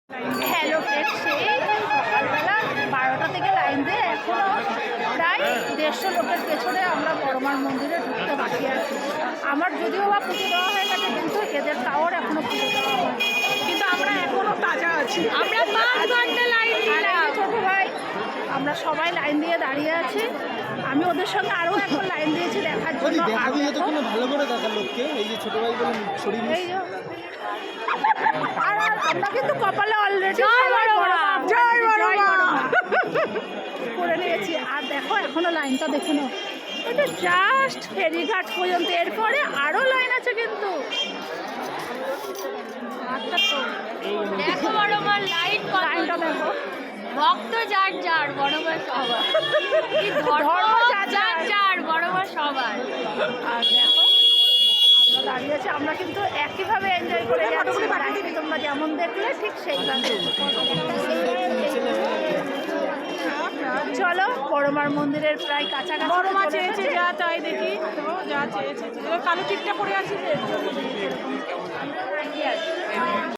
Hello friend, সেই সকালবেলা 12টা থেকে লাইন দিয়ে এখনও প্রায় 150 লোকের পেছনে আমরা বড়মার মন্দিরে ঢুকতে বাকি আছি। আমার যদিও বা পুজো দেওয়া হয়ে গেছে, কিন্তু এদের তাওর এখনও পুজো দেওয়া হয়, কিন্তু আমরা এখনও তাজা আছি। আমরা 5 ঘন্টা লাইন দিলাম। ছোটো ভাই, আমরা সবাই লাইন দিয়ে দাঁড়িয়ে আছি। আমি ওদের সঙ্গে আরও এখন লাইন দিয়েছি দেখার জন্য। ভালো করে দেখার লোককে এই যে ছোট ভাই বলে এই যে আর আমরা কিন্তু কপালে অলরেডি করে নিয়েছি। আর দেখো এখনো লাইনটা দেখে নাও, এটা জাস্ট ফেরিঘাট পর্যন্ত, এরপরে আরো লাইন আছে কিন্তু। আচ্ছা, তো দেখো বড়মার লাইনটা দেখো, ভক্ত যার যার বড়মার সবার, ধর্ম যার বড়মার সবার। আর দেখো আমরা দাঁড়িয়ে আছি, আমরা কিন্তু একইভাবে এনজয় করে যাচ্ছি। লাইনে তোমরা যেমন দেখলে ঠিক সেইভাবে। চলো বড়মার মন্দিরের প্রায় কাছাকাছি। বড়মা চেয়েছে যা তাই দেখি, তো যা চেয়েছে কালো টিপটা পরে আছে।